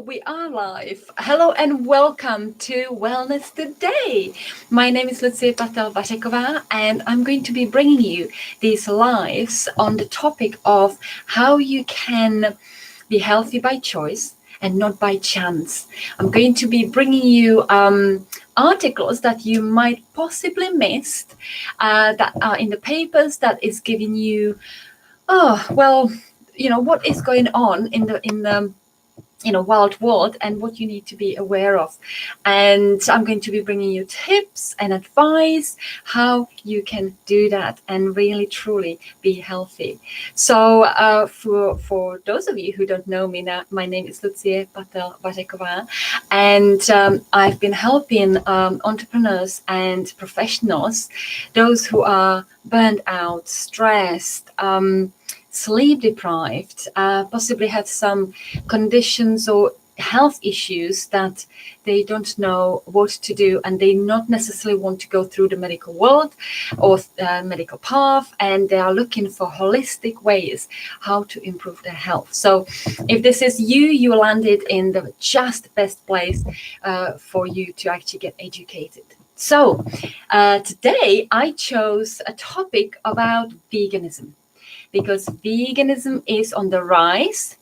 We are live. Hello and welcome to Wellness Today. My name is Lucie and I'm going to be bringing you these lives on the topic of how you can be healthy by choice and not by chance. I'm going to be bringing you articles that you might possibly missed that are in the papers that is giving you, what is going on in the wild world and what you need to be aware of. And I'm going to be bringing you tips and advice how you can do that and really truly be healthy. So for those of you who don't know me now, my name is Lucie and I've been helping entrepreneurs and professionals, those who are burned out, stressed, sleep deprived, possibly have some conditions or health issues that they don't know what to do, and they not necessarily want to go through the medical world or medical path, and they are looking for holistic ways how to improve their health. So if this is you landed in the just best place for you to actually get educated. So today I chose a topic about veganism, because veganism is on the rise.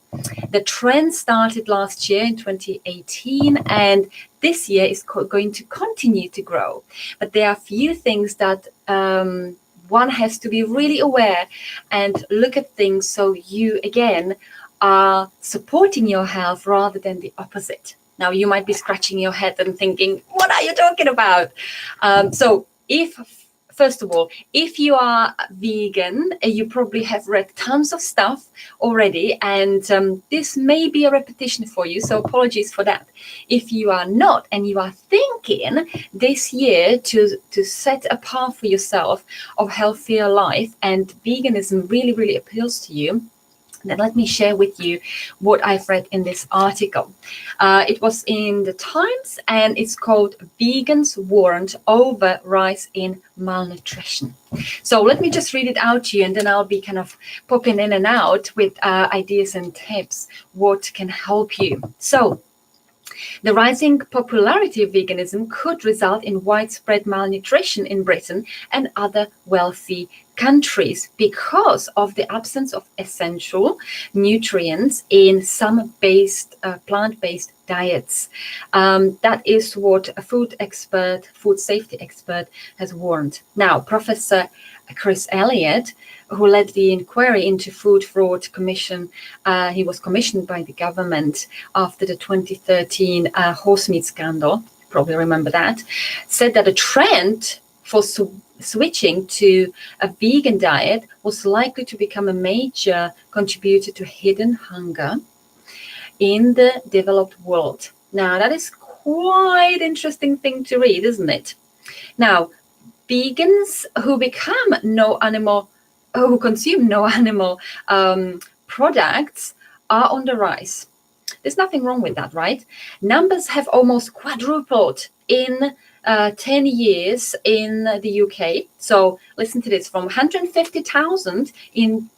The trend started last year in 2018, and this year is going to continue to grow. But there are a few things that one has to be really aware and look at things so you, again, are supporting your health rather than the opposite. Now, you might be scratching your head and thinking, what are you talking about? First of all, if you are vegan, you probably have read tons of stuff already, and this may be a repetition for you, so apologies for that. If you are not, and you are thinking this year to set a path for yourself of healthier life, and veganism really, really appeals to you, then let me share with you what I've read in this article. It was in the Times, and it's called Vegans Warned Over Rise in Malnutrition. So let me just read it out to you, and then I'll be kind of popping in and out with ideas and tips what can help you. So, the rising popularity of veganism could result in widespread malnutrition in Britain and other wealthy countries because of the absence of essential nutrients in some plant-based diets. That is what a food safety expert has warned. Now, Professor Chris Elliott, who led the inquiry into food fraud commission, he was commissioned by the government after the 2013 horse meat scandal, probably remember that, said that a trend for switching to a vegan diet was likely to become a major contributor to hidden hunger in the developed world. Now, that is quite an interesting thing to read, isn't it? Now, vegans who consume no animal products are on the rise. There's nothing wrong with that, right? Numbers have almost quadrupled in 10 years in the UK. So listen to this, from 150,000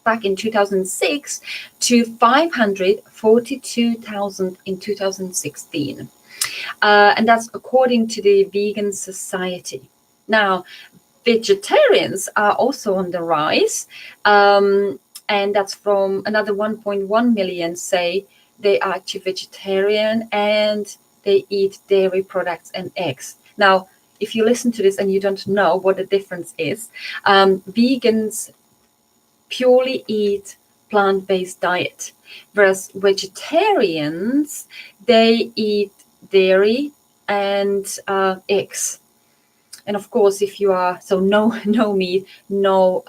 back in 2006 to 542,000 in 2016. And that's according to the Vegan Society. Now, vegetarians are also on the rise, and that's from another 1.1 million say they are actually vegetarian and they eat dairy products and eggs. Now, if you listen to this and you don't know what the difference is, vegans purely eat plant-based diet, whereas vegetarians, they eat dairy and eggs. And of course, if you are, so no meat, no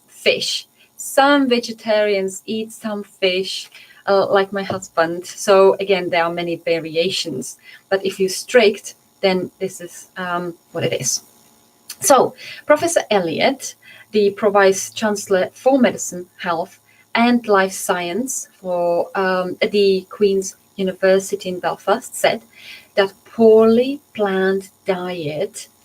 fish. Some vegetarians eat some fish, like my husband. So again, there are many variations. But if you're strict, then this is what it is. So Professor Elliott, the Pro-Vice Chancellor for Medicine, Health and Life Science for the Queen's University in Belfast, said that poorly planned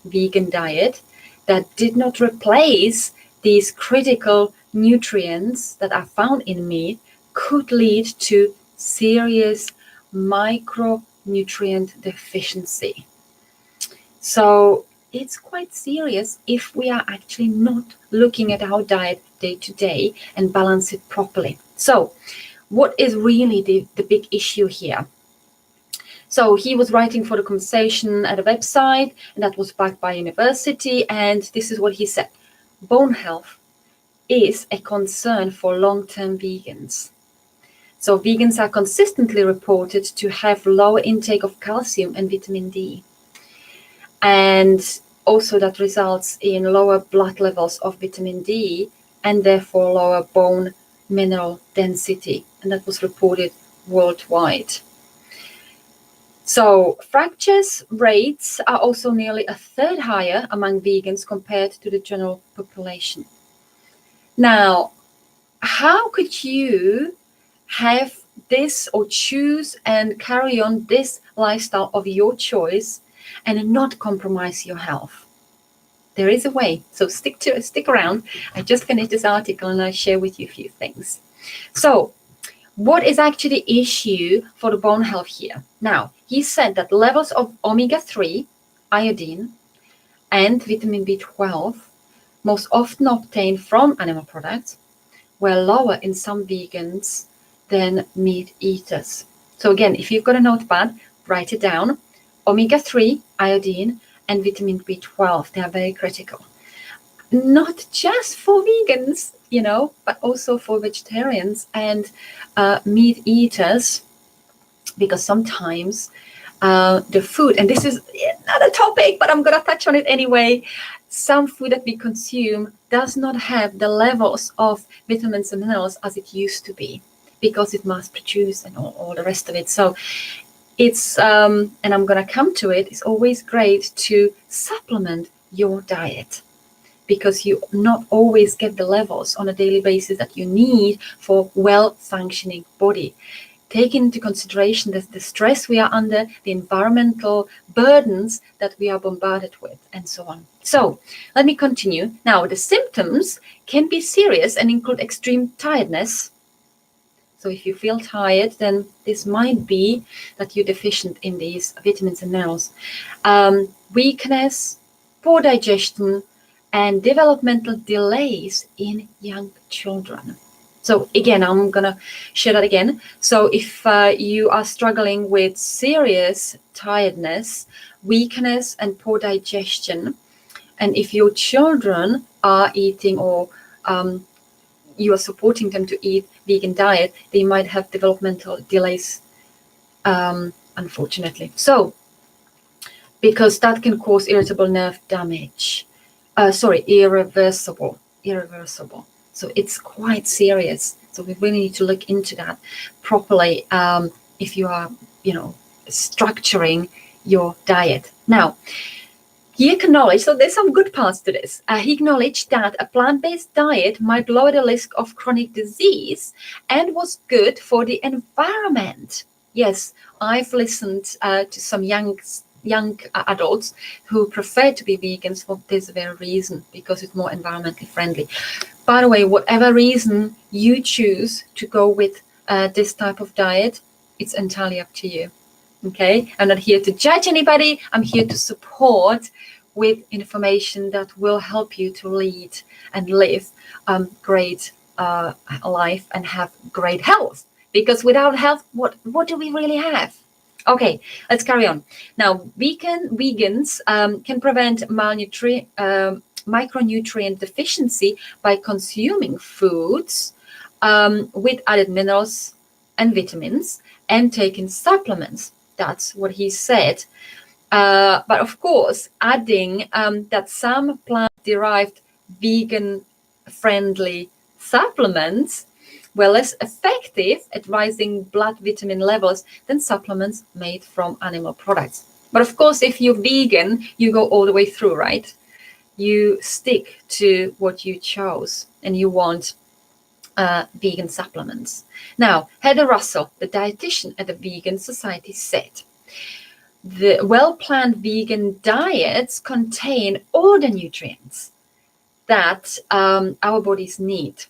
vegan diet that did not replace these critical nutrients that are found in meat could lead to serious micronutrient deficiency. So it's quite serious if we are actually not looking at our diet day to day and balance it properly. So what is really the big issue here? So he was writing for the conversation at a website, and that was backed by university, and this is what he said. Bone health is a concern for long-term vegans. So vegans are consistently reported to have lower intake of calcium and vitamin D. And also that results in lower blood levels of vitamin D and therefore lower bone mineral density. And that was reported worldwide. So fractures rates are also nearly a third higher among vegans compared to the general population. Now, how could you have this or choose and carry on this lifestyle of your choice and not compromise your health? There is a way, so stick around. I just finished this article and I share with you a few things. So what is actually the issue for the bone health here? Now, he said that levels of omega-3, iodine, and vitamin B12, most often obtained from animal products, were lower in some vegans than meat eaters. So again, if you've got a notepad, write it down. Omega-3, iodine, and vitamin B12, they are very critical. Not just for vegans, but also for vegetarians and meat eaters, because sometimes the food, and this is another topic, but I'm going to touch on it anyway, some food that we consume does not have the levels of vitamins and minerals as it used to be, because it's mass produced and all the rest of it. So it's, and I'm going to come to it, it's always great to supplement your diet, because you not always get the levels on a daily basis that you need for well-functioning body. Take into consideration the stress we are under, the environmental burdens that we are bombarded with, and so on. So let me continue. Now, the symptoms can be serious and include extreme tiredness. So if you feel tired, then this might be that you're deficient in these vitamins and minerals. Weakness, poor digestion, and developmental delays in young children. So again, I'm going to share that again. So if you are struggling with serious tiredness, weakness, and poor digestion, and if your children are eating or you are supporting them to eat vegan diet, they might have developmental delays, unfortunately. So, because that can cause irritable nerve damage. Irreversible. So it's quite serious. So we really need to look into that properly if you are, structuring your diet. Now, he acknowledged, so there's some good parts to this. He acknowledged that a plant-based diet might lower the risk of chronic disease and was good for the environment. Yes, I've listened to some young adults who prefer to be vegans for this very reason, because it's more environmentally friendly. By the way, whatever reason you choose to go with this type of diet, it's entirely up to you. Okay, I'm not here to judge anybody. I'm here to support with information that will help you to lead and live great life and have great health. Because without health, what do we really have? Okay, let's carry on. Now, vegans can prevent micronutrient deficiency by consuming foods with added minerals and vitamins and taking supplements. That's what he said. But of course, adding that some plant-derived vegan-friendly supplements were less effective at rising blood vitamin levels than supplements made from animal products. But of course, if you're vegan, you go all the way through, right? You stick to what you chose and you want vegan supplements. Now, Heather Russell, the dietitian at the Vegan Society, said, the well-planned vegan diets contain all the nutrients that our bodies need.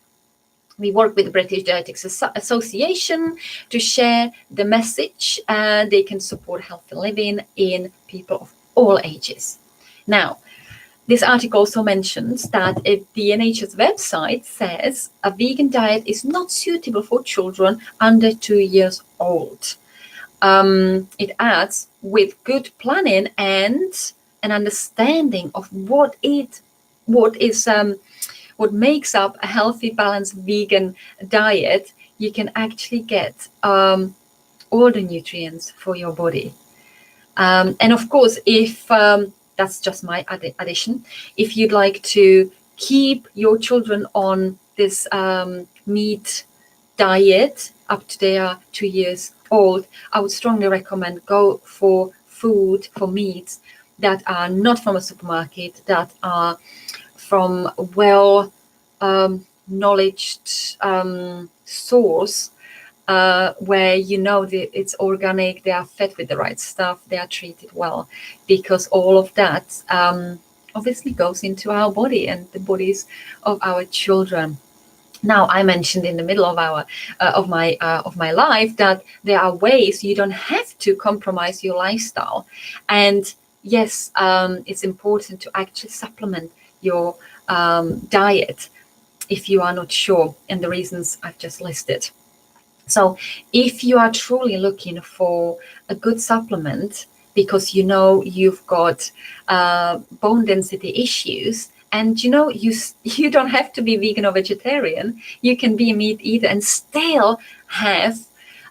We work with the British Dietetics Association to share the message. They can support healthy living in people of all ages. Now, this article also mentions that if the NHS website says a vegan diet is not suitable for children under 2 years old. It adds, with good planning and an understanding of what makes up a healthy, balanced vegan diet, you can actually get all the nutrients for your body. And of course, if that's just my addition, if you'd like to keep your children on this meat diet up to they are 2 years old, I would strongly recommend go for food, for meats that are not from a supermarket, that are from well knowledged source, where you know that it's organic, they are fed with the right stuff, they are treated well, because all of that obviously goes into our body and the bodies of our children. Now, I mentioned in the middle of my life that there are ways you don't have to compromise your lifestyle, and yes, it's important to actually supplement your diet if you are not sure, and the reasons I've just listed. So if you are truly looking for a good supplement because you know you've got bone density issues, and you know you don't have to be vegan or vegetarian, you can be a meat eater and still have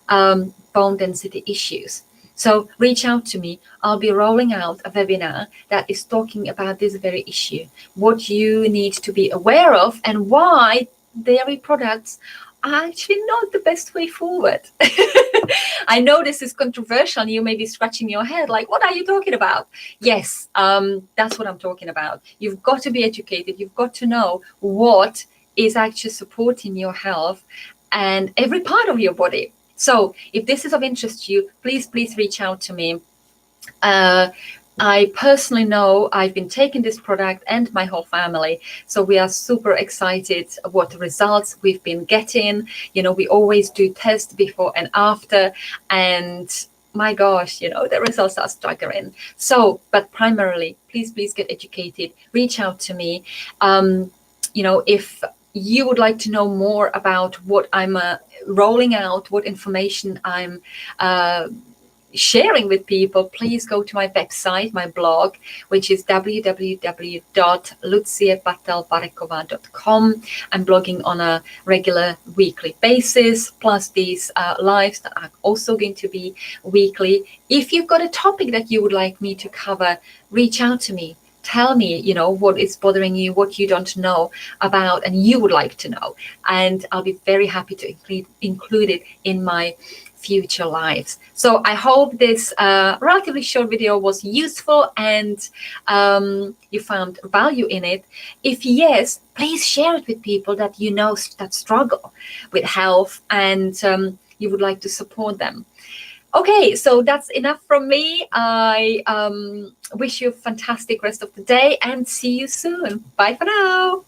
bone density issues. So reach out to me. I'll be rolling out a webinar that is talking about this very issue, what you need to be aware of and why dairy products are actually not the best way forward. I know this is controversial. You may be scratching your head like, what are you talking about? Yes, that's what I'm talking about. You've got to be educated. You've got to know what is actually supporting your health and every part of your body. So if this is of interest to you, please reach out to me. I personally know I've been taking this product and my whole family. So we are super excited what results we've been getting. You know, we always do tests before and after. And my gosh, you know, the results are staggering. So, but primarily, please get educated. Reach out to me. You know, if you would like to know more about what I'm rolling out, what information I'm sharing with people, please go to my website, my blog, which is www.luciepatelbarekova.com. I'm blogging on a regular weekly basis, plus these lives that are also going to be weekly. If you've got a topic that you would like me to cover, reach out to me. Tell me, you know, what is bothering you, what you don't know about and you would like to know. And I'll be very happy to include it in my future lives. So I hope this relatively short video was useful and you found value in it. If yes, please share it with people that you know that struggle with health and you would like to support them. Okay, so that's enough from me. I wish you a fantastic rest of the day and see you soon. Bye for now.